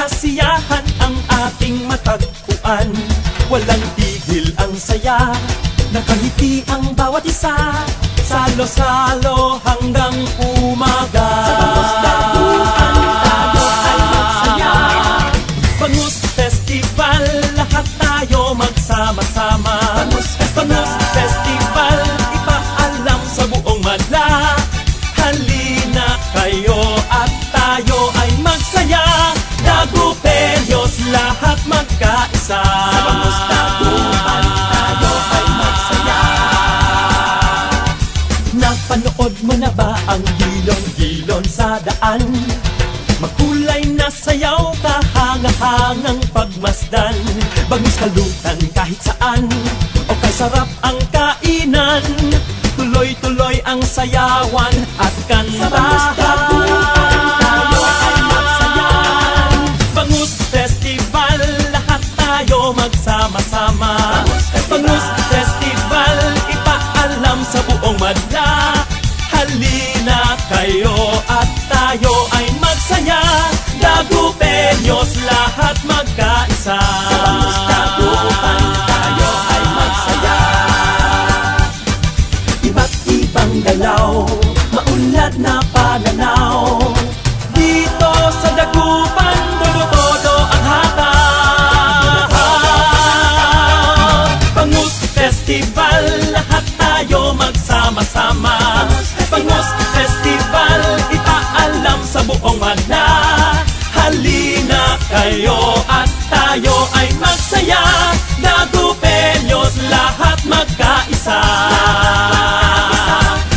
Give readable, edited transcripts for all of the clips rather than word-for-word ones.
kasiyahan ang ating matagpuan. Walang tigil ang saya, nakangiti ang bawat isa, salo-salo hanggang umaga. Sa Bangus Dagupan tayo ay magsaya. Bangus Festival, lahat tayo magsama-sama. Bangus Festival, ipaalam sa buong madla. Halina kayo at tayo ay magsaya. Dagupenyos, lahat magkaisa. Sa Bangus Dagupan tayo ay magsaya. Napanood mo na ba ang gilon-gilon sa daan? Makulay na sayaw, kahanga-hangang pagmasdan. Bangus Kalutan kahit saan, o kay sarap ang kainan. Tuloy-tuloy ang sayawan at kantahan. Sa Bangus Dagupan tayo ay magsayan. Bangus Festival, lahat tayo magsama-sama. Bangus Festival, ipaalam sa buong madla. Halina kayo at tayo ay magsaya. Dagupenyos, lahat magkaisa. Sa Bangus Dagupan tayo ay magsaya. Iba't ibang galaw, maunlad na pananaw. Dito sa Dagupan, todo-todo ang hataw. Bangus Festival, lahat tayo magsama-sama. Bangus Festival, ipaalam sa buong madla. Halina kayo at tayo ay magsaya. Dagupenyos, lahat magkaisa.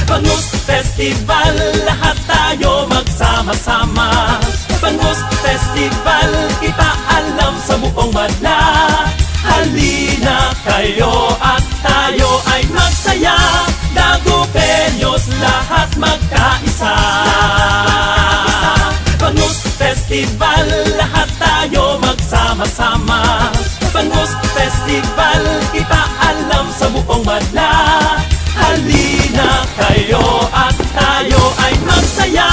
Bangus Festival, lahat tayo magsama-sama. Bangus Festival, ipaalam sa buong madla. Halina kayo at tayo ay magsaya. Dagupenyos, lahat magkaisa. Bangus Festival, lahat tayo magsama-sama. Bangus Festival, ipaalam sa buong madla. Halina kayo at tayo ay magsaya.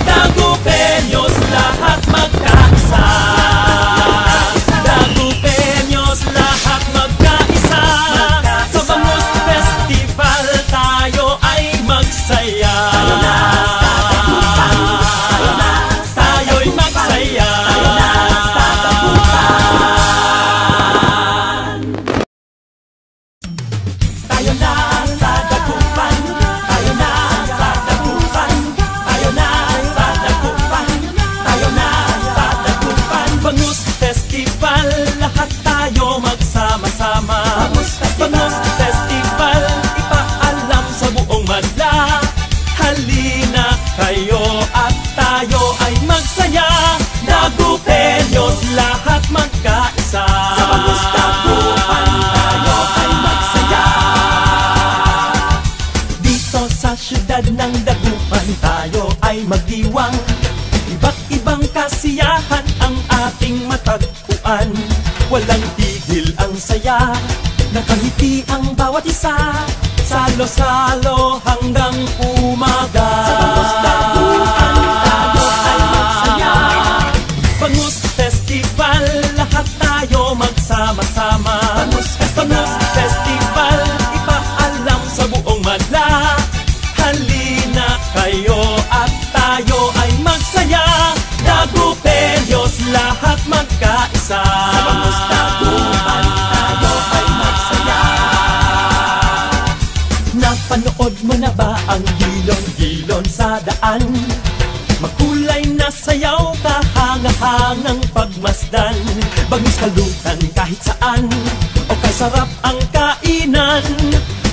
Dagupenyos, lahat magkaisa. Dagupenyos, lahat magkaisa. Sa Bangus Festival, tayo ay magsaya. Tayo'y magsaya. Tayo na sa Dagupan, tayo na sa Dagupan, tayo na sa Dagupan, tayo na sa Dagupan. Bangus Festival, lahat tayo magsama-sama. Bangus Festival, ipaalam sa buong madla. Halina kayo at tayo ay magsaya. Dagupenyos, lahat magkaisa. Sa Bangus Dagupan tayo ay magsaya. Dito sa syudad ng Dagupan tayo ay magdiwang. Iba't ibang kasiyahan ang ating matagpuan. Walang tigil ang saya, nakangiti ang bawat isa, salo-salo hanggang umaga. Sa Bangus Dagupan tayo ay magsaya. Bangus Festival, lahat tayo magsama-sama. Bangus Festival, ipaalam sa buong madla. Halina kayo at tayo ay magsaya. Dagupenyos, lahat magkaisa. Sa Bangus Dagupan tayo ay magsaya. Napanood mo na ba ang gilon-gilon sa daan? Makulay na sayaw, kahanga-hangang pagmasdan. Bangus Kalutan kahit saan, o kay sarap ang kainan.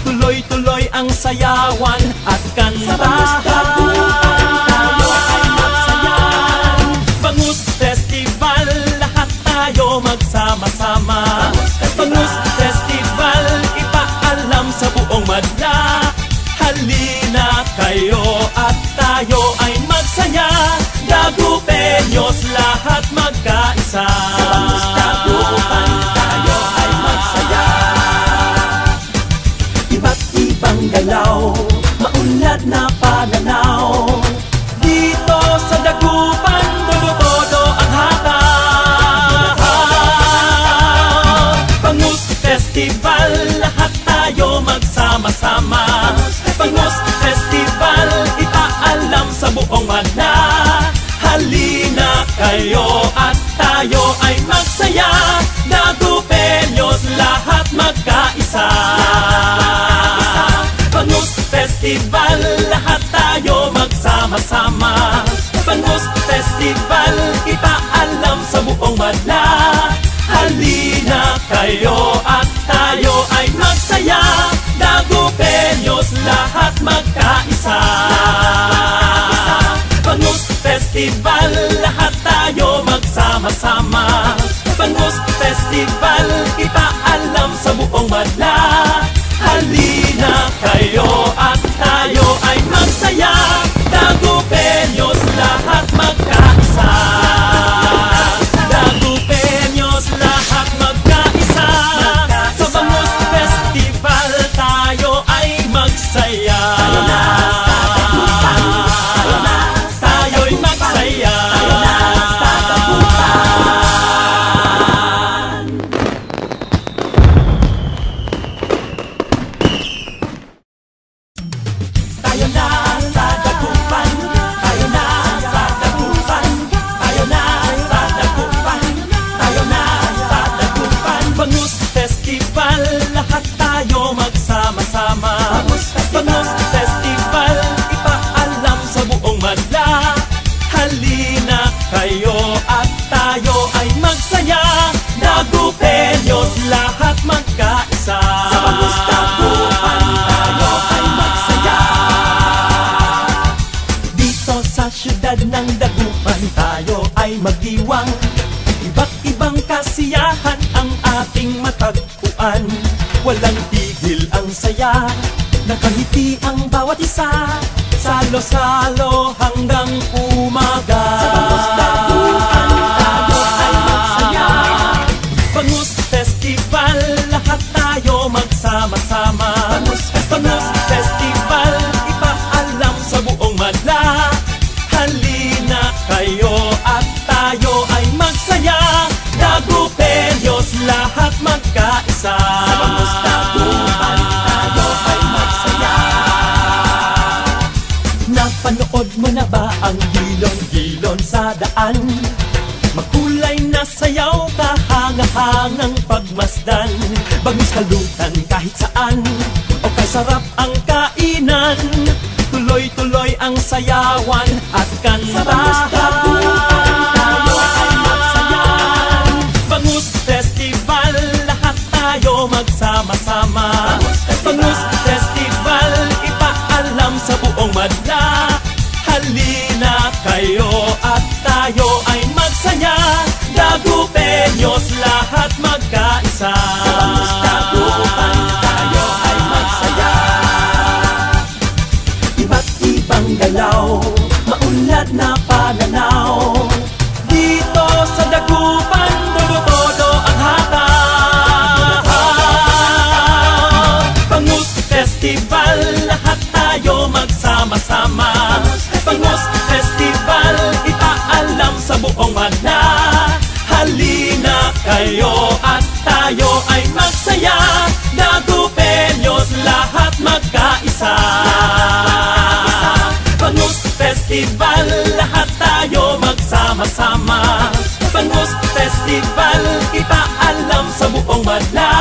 Tuloy-tuloy ang sayawan at kantahan. Sa Bangus Dagupan tayo ay magsayan. Bangus Festival, lahat tayo magsama-sama. Bangus Festival, ipaalam sa buong madla. Halina kayo at tayo ay magsaya. Dagupenyos, lahat magkaisa. Sa Bangus Dagupan tayo ay magsaya. Iba't ibang galaw, maunlad na pananaw. Dito sa Dagupan, todo-todo ang hataw. Halina kayo at tayo ay magsaya, Dagupeños lahat magkaisa. Dagupeños lahat magkaisa. Sa Bangus Festival tayo ay magsaya. Tayo'y magsaya. Tayo na sa Dagupan, tayo na sa Dagupan, tayo na sa Dagupan, tayo na sa Dagupan. Bangus Festival, lahat tayo magsama-sama. Bangus Festival, ipaalam sa buong madla. Halina kayo at tayo ay magsaya, Dagupeños lahat magkaisa. Sa Bangus Dagupan tayo ay magsaya. Dito sa syudad ng Dagupan tayo ay magdiwang. Iba't ibang kasiyahan ang ating matagpuan. Walang tigil ang saya, nakangiti ang bawat isa. Salo-salo hanggang umaga. Sa Bangus Dagupan tayo ay magsaya. Bangus Festival, lahat tayo magsama-sama. Bangus Festival, ipaalam sa buong madla. Halina kayo at tayo ay magsaya, Dagupeños lahat magkaisa. Sa Bangus Dagupan tayo ay magsaya. Napanood mo na ba ang gilon-gilon sa daan? Makulay na sayaw, kahanga-hangang pagmasdan. Bangus kalutan kahit saan, o kasarap ang kainan. Tuloy-tuloy ang sayawan at kantahan. Bangus Festival, lahat tayo magsama-sama. Bangus Festival, ipaalam sa buong madla. Halina kayo at tayo ay magsaya, Dagupeños lahat magkaisa. Sa Bangus Dagupan tayo ay magsaya. Iba't ibang galaw, maunlad na pananaw. Dito sa Dagupan, todo-todo ang hata. Bangus Festival, lahat tayo magsama-sama. Bangus Festival, ipaalam sa buong madla. Halina kayo at tayo ay magsaya, Dagupeños lahat magkaisa. Bangus Festival, lahat tayo magsama-sama. Bangus Festival, ipaalam sa buong madla.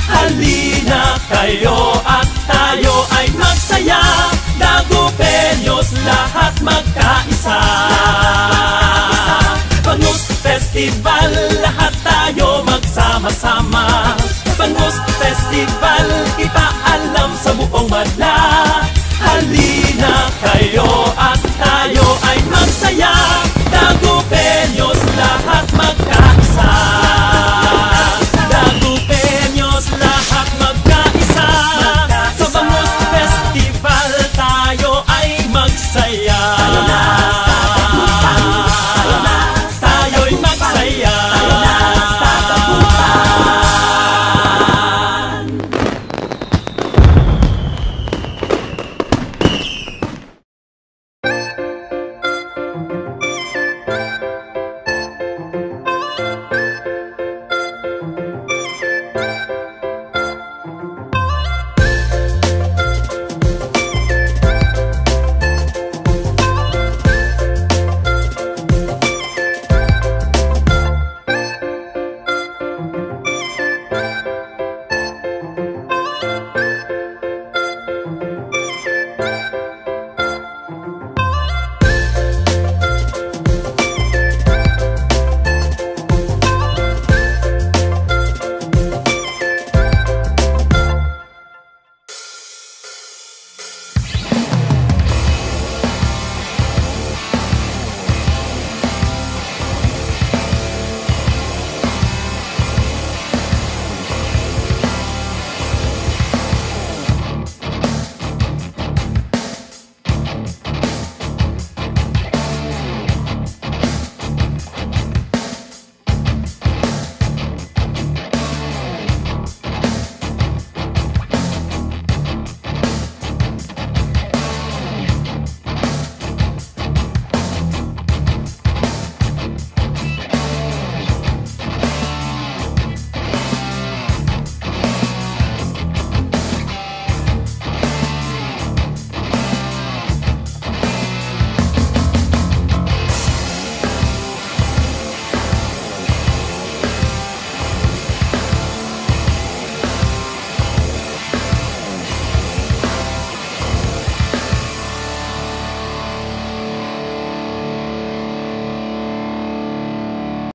Halina kayo at tayo ay magsaya, Dagupeños lahat magkaisa. Bangus Festival, lahat tayo magsama-sama. Bangus Festival,